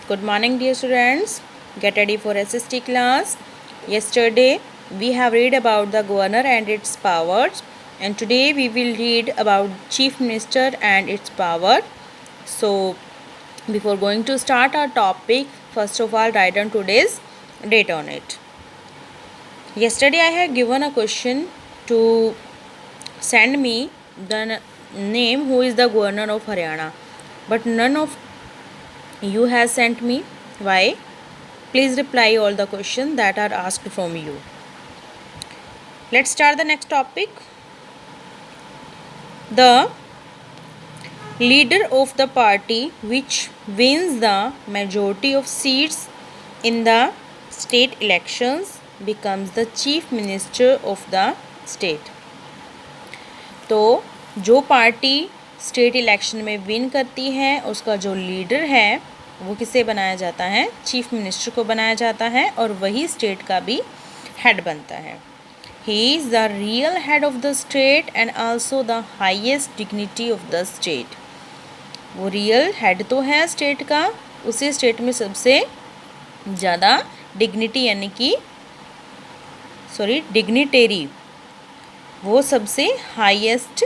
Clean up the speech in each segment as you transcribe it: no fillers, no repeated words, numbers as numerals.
Good morning, dear students. Get ready for SST class. Yesterday we have read about the governor and its powers, and today we will read about chief minister and its power. So, before going to start our topic, first of all, write down today's date on it. Yesterday I had given a question to send me the name who is the governor of Haryana, but none of you has sent me. Why? Please reply all the questions that are asked from you. Let's start the next topic. The leader of the party which wins the majority of seats in the state elections becomes the chief minister of the state. तो जो party state election में win करती है उसका जो leader है वो किसे बनाया जाता है? चीफ मिनिस्टर को बनाया जाता है और वही स्टेट का भी हेड बनता है. He is the real head of the state and also the highest dignity of the state. वो रियल हेड तो है स्टेट का, उसी स्टेट में सबसे ज़्यादा डिग्निटी यानी कि डिग्निटेरी, वो सबसे हाईएस्ट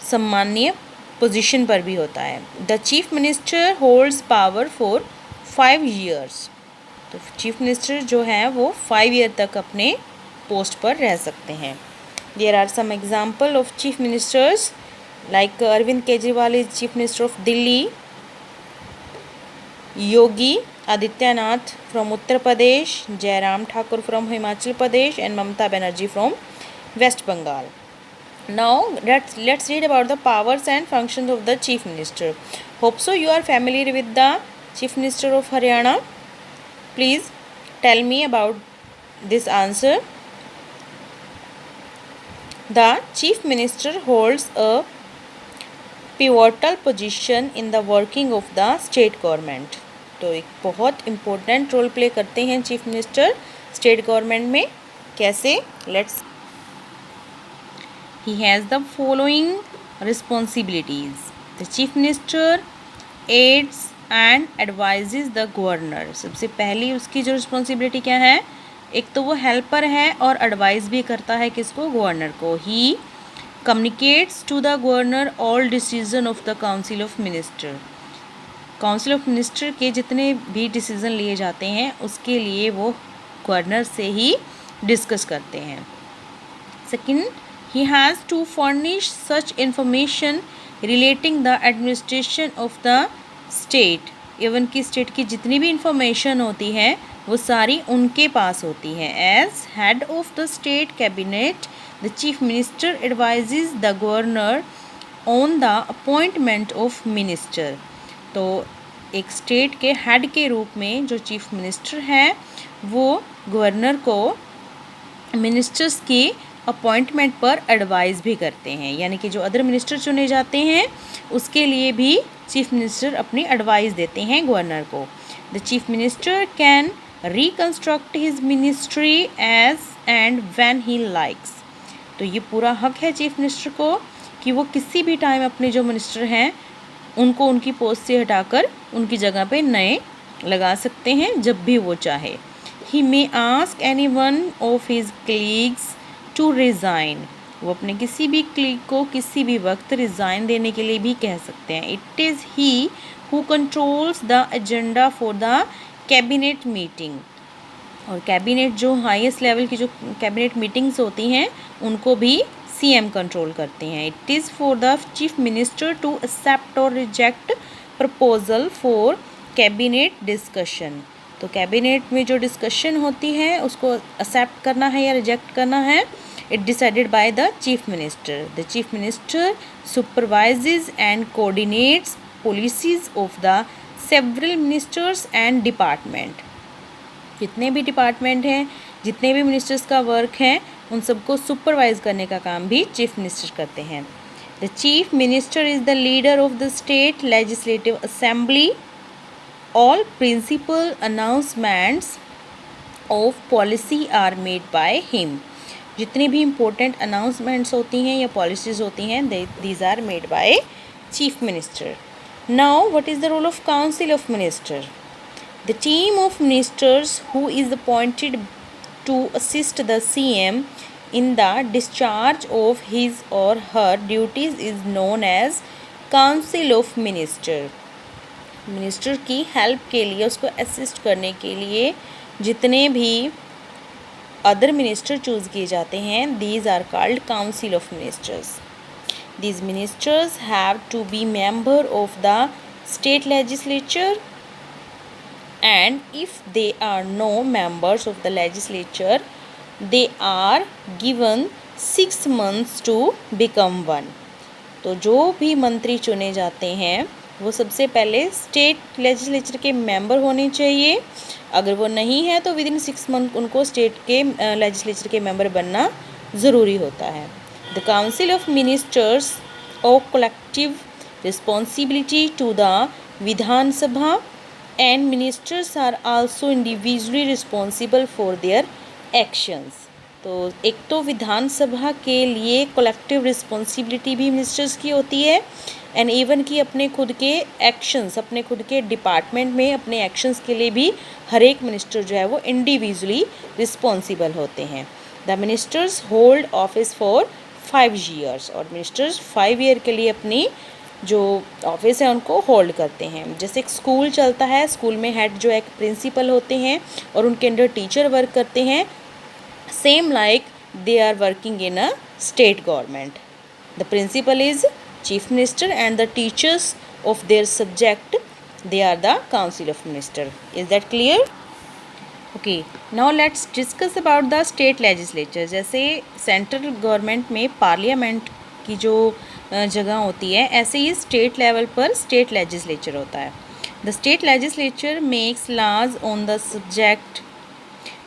सम्मानीय पोजीशन पर भी होता है. The chief minister holds power for 5 years. तो चीफ मिनिस्टर जो है वो 5 year तक अपने पोस्ट पर रह सकते हैं. There are some example of chief ministers like Arvind Kejriwal is chief minister of Delhi, Yogi Adityanath from Uttar Pradesh, Jairam Thakur from Himachal Pradesh and Mamata Banerjee from West Bengal. Now let's read about the powers and functions of the chief minister. Hope so you are familiar with the chief minister of Haryana. Please tell me about this answer. The chief minister holds a pivotal position in the working of the state government. तो एक बहुत important role play करते हैं chief minister state government में. कैसे? Let's He has the following responsibilities. The chief minister aids and advises the governor. सबसे पहली उसकी जो रिस्पॉन्सिबिलिटी क्या है? एक तो वो हेल्पर है और एडवाइस भी करता है किसको? गवर्नर को. He communicates to the governor all decision of the council of minister. Council of minister के जितने भी डिसीजन लिए जाते हैं उसके लिए वो गवर्नर से ही डिस्कस करते हैं. Second, he has to furnish such information relating the administration of the state. Even की स्टेट की जितनी भी इंफॉर्मेशन होती है वो सारी उनके पास होती है. As head of the state cabinet the chief minister advises the governor on the appointment of minister. तो एक स्टेट के हेड के रूप में जो चीफ मिनिस्टर है वो गवर्नर को मिनिस्टर्स की अपॉइंटमेंट पर एडवाइस भी करते हैं. यानी कि जो अदर मिनिस्टर चुने जाते हैं उसके लिए भी चीफ मिनिस्टर अपनी एडवाइस देते हैं गवर्नर को. The chief minister can reconstruct his ministry as and when he likes. तो ये पूरा हक है चीफ मिनिस्टर को कि वो किसी भी टाइम अपने जो मिनिस्टर हैं उनको उनकी पोस्ट से हटाकर उनकी जगह पे नए लगा सकते हैं जब भी वो चाहे. He may ask any one of his colleagues to resign. वो अपने किसी भी क्लीग को किसी भी वक्त रिज़ाइन देने के लिए भी कह सकते हैं. It is he who controls the agenda for the cabinet meeting. और कैबिनेट जो हाईएस्ट लेवल की जो कैबिनेट मीटिंग्स होती हैं उनको भी सीएम कंट्रोल करते हैं. It is for the chief minister to accept और reject proposal for cabinet discussion. तो कैबिनेट में जो डिस्कशन होती है उसको एक्सेप्ट करना है या रिजेक्ट करना है, it decided by the chief minister. The chief minister supervises and coordinates policies of the several ministers and department. जितने भी डिपार्टमेंट हैं, जितने भी मिनिस्टर्स का वर्क है उन सबको सुपरवाइज करने का काम भी चीफ मिनिस्टर करते हैं. The chief minister is the leader of the state legislative assembly. All principal announcements of policy are made by him. जितनी भी important announcements होती हैं या policies होती हैं these are made by chief minister. Now what is the role of council of minister? The team of ministers who is appointed to assist the CM in the discharge of his or her duties is known as Council of Minister. Minister की help के लिए, उसको assist करने के लिए जितने भी other minister choose किए जाते हैं, these are called council of ministers. These ministers have to be member of the state legislature, and if they are no members of the legislature, they are given 6 months to become one. तो जो भी मंत्री चुने जाते हैं वो सबसे पहले स्टेट लेजिस्लेचर के मेंबर होने चाहिए. अगर वो नहीं है तो विदिन 6 मंथ उनको स्टेट के लेजिस्लेचर के मेंबर बनना ज़रूरी होता है. The Council of Ministers owe collective responsibility to the Vidhan Sabha, and ministers are also individually responsible for their actions. तो एक तो विधान सभा के लिए कलेक्टिव रिस्पॉन्सिबिलिटी भी मिनिस्टर्स की होती है, एंड इवन कि अपने खुद के एक्शंस, अपने खुद के डिपार्टमेंट में अपने एक्शंस के लिए भी हर एक मिनिस्टर जो है वो इंडिविजुअली रिस्पॉन्सिबल होते हैं. The ministers hold office for 5 years, और मिनिस्टर्स 5 year के लिए अपनी जो ऑफिस है उनको होल्ड करते हैं. जैसे एक स्कूल चलता है, स्कूल में हेड जो एक प्रिंसिपल होते हैं और उनके अंडर टीचर वर्क करते हैं, same like they are working in a state government. The principal is chief minister and the teachers of their subject they are the council of minister. Is that clear? Okay, now let's discuss about the state legislature. जैसे central government में parliament की जो जगह होती है, ऐसे ही state level पर स्टेट लेजिस्लेचर होता है. The state legislature makes laws on the subject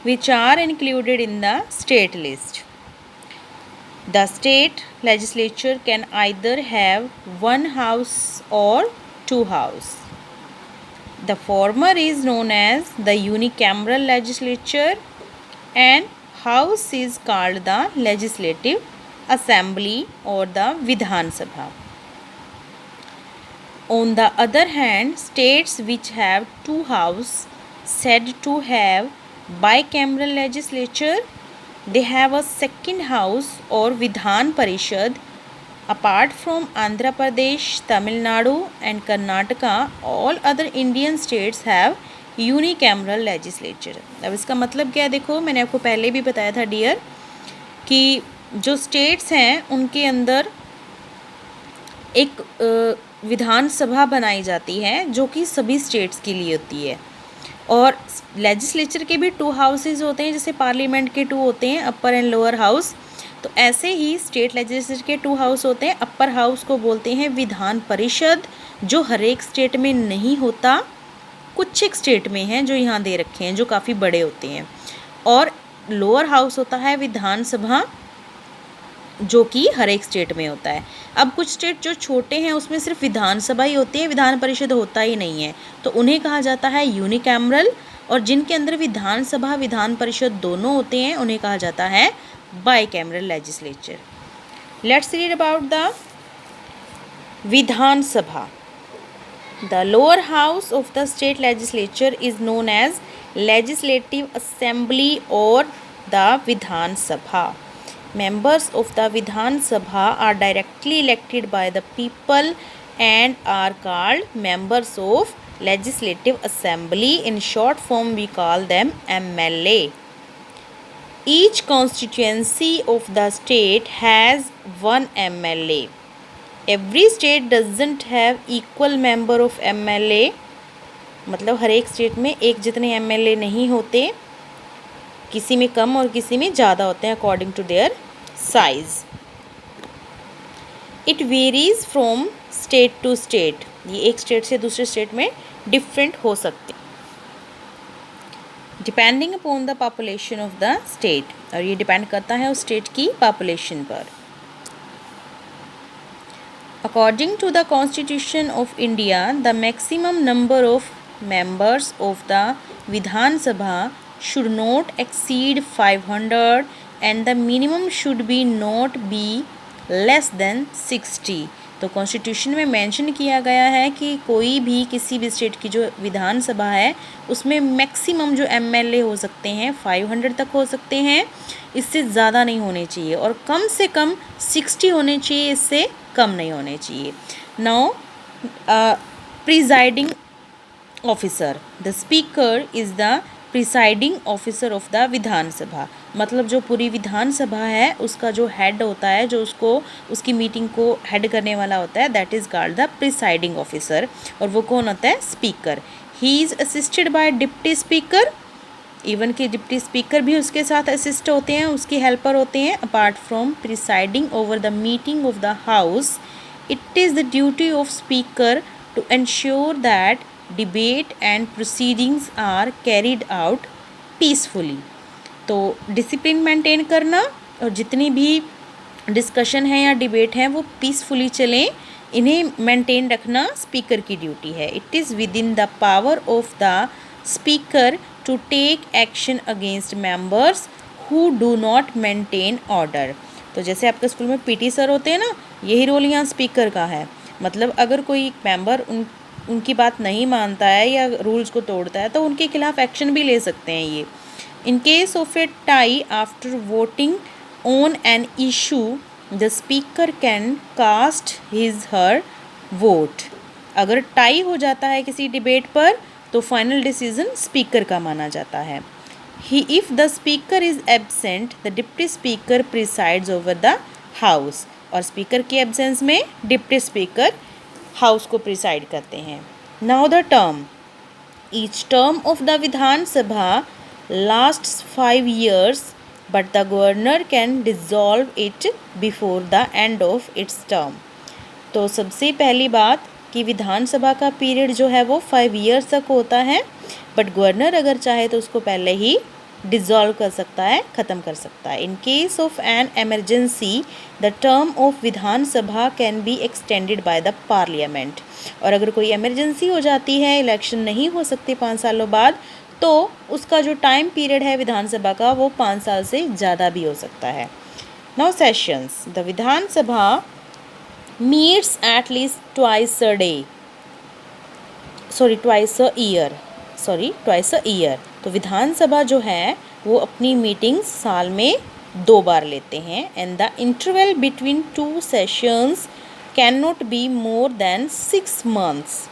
which are included in the state list. The state legislature can either have 1 house और 2 house. The former is known as the unicameral legislature, and house is called the legislative assembly or the Vidhan Sabha. On the other hand, states which have 2 houses said to have bicameral legislature, they have a second house or Vidhan Parishad. Apart from Andhra Pradesh, Tamil Nadu and Karnataka, all other Indian states have unicameral legislature. अब इसका मतलब क्या है? देखो, मैंने आपको पहले भी बताया था डियर कि जो स्टेट्स हैं उनके अंदर एक विधान सभा बनाई जाती है जो कि सभी स्टेट्स के लिए होती है, और लेजिस्लेचर के भी 2 हाउसेज होते हैं, जैसे पार्लियामेंट के 2 होते हैं, अपर एंड लोअर हाउस. तो ऐसे ही स्टेट लेजिस्लेचर के 2 हाउस होते हैं. अपर हाउस को बोलते हैं विधान परिषद, जो हर एक स्टेट में नहीं होता, कुछ एक स्टेट में हैं जो यहाँ दे रखे हैं, जो काफ़ी बड़े होते हैं. और लोअर हाउस होता है विधान सभा, जो कि हर एक स्टेट में होता है. अब कुछ स्टेट जो छोटे हैं उसमें सिर्फ विधान सभा ही होती है, विधान परिषद होता ही नहीं है, तो उन्हें कहा जाता है यूनिकैमरल. और जिनके अंदर विधान सभा विधान परिषद दोनों होते हैं उन्हें कहा जाता है bicameral legislature. Let's read about the Vidhan Sabha. The lower house of the state legislature is known as legislative assembly और the Vidhan Sabha. Members of the Vidhan Sabha are directly elected by the people and are called members of Legislative Assembly. In short form, we call them MLA. Each constituency of the state has 1 MLA. Every state doesn't have equal member of MLA. मतलब हर एक state में एक जितने MLA नहीं होते, किसी में कम और किसी में ज़्यादा होते हैं according to their size. It varies from state to state. ये एक स्टेट से दूसरे स्टेट में डिफरेंट हो सकते हैं depending upon the population of the state, और ये डिपेंड करता है उस स्टेट की पॉपुलेशन पर. According to the constitution of India, the maximum number of members of the Vidhan Sabha should not exceed 500 and the minimum should be not be less than 60. तो constitution में mention किया गया है कि कोई भी किसी भी स्टेट की जो विधानसभा है उसमें मैक्सिमम जो एमएलए हो सकते हैं 500 तक हो सकते हैं, इससे ज़्यादा नहीं होने चाहिए, और कम से कम 60 होने चाहिए, इससे कम नहीं होने चाहिए। Now presiding officer, the speaker is the presiding officer of the Vidhan Sabha, मतलब जो पूरी विधानसभा है उसका जो हेड होता है, जो उसको उसकी मीटिंग को हेड करने वाला होता है, that is called the presiding officer, और वो कौन होता है? Speaker. He is assisted by deputy speaker, even कि डिप्टी स्पीकर भी उसके साथ असिस्ट होते हैं, उसकी हेल्पर होते हैं। Apart from presiding over the meeting of the house, it is the duty of speaker to ensure that debate and proceedings are carried out peacefully. तो डिसिप्लिन मेंटेन करना और जितनी भी डिस्कशन है या डिबेट है वो पीसफुली चलें, इन्हें मेंटेन रखना स्पीकर की ड्यूटी है। It is within the power of the speaker to take action against members who do not maintain order. तो जैसे आपके स्कूल में पीटी सर होते हैं ना, यही रोल यहाँ स्पीकर का है। मतलब अगर कोई मेंबर उनकी बात नहीं मानता है या रूल्स को तोड़ता है तो उनके खिलाफ एक्शन भी ले सकते हैं ये। In case of a tie after voting on an issue, the speaker can cast his her vote. अगर टाई हो जाता है किसी डिबेट पर तो फाइनल डिसीजन स्पीकर का माना जाता है। If the speaker is absent, the deputy speaker presides over the house, और स्पीकर के एब्सेंस में डिप्टी स्पीकर हाउस को प्रिसाइड करते हैं। Now the term, each term of the Vidhan सभा lasts 5 years, but the governor can dissolve it before the end of its term. तो सबसे पहली बात कि विधानसभा का पीरियड जो है वो 5 years तक होता है, बट गवर्नर अगर चाहे तो उसको पहले ही डिसॉल्व कर सकता है, ख़त्म कर सकता है। इन case of N emergency, the term of Vidhan Sabha can be extended by the parliament. और अगर कोई इमरजेंसी हो जाती है, इलेक्शन नहीं हो सकते 5 सालों बाद, तो उसका जो टाइम पीरियड है विधानसभा का वो 5 साल से ज़्यादा भी हो सकता है। Now sessions, the Vidhan Sabha meets at least twice a year. तो विधानसभा जो है वो अपनी मीटिंग्स साल में 2 बार लेते हैं। And the interval between 2 sessions can not be more than 6 months।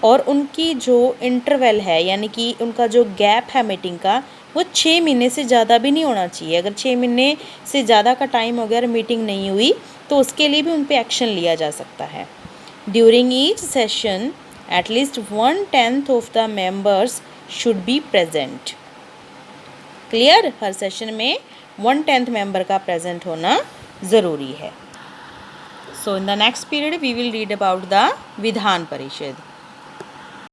और उनकी जो इंटरवल है यानी कि उनका जो गैप है मीटिंग का, वो 6 महीने से ज़्यादा भी नहीं होना चाहिए। अगर 6 महीने से ज़्यादा का टाइम हो गया और मीटिंग नहीं हुई तो उसके लिए भी उन पर एक्शन लिया जा सकता है। During each session at least 1/10 of the members should be present। Clear? हर सेशन में 1/10 मेंबर का प्रेजेंट होना ज़रूरी है। So in the next period we will read about the Vidhan परिषद।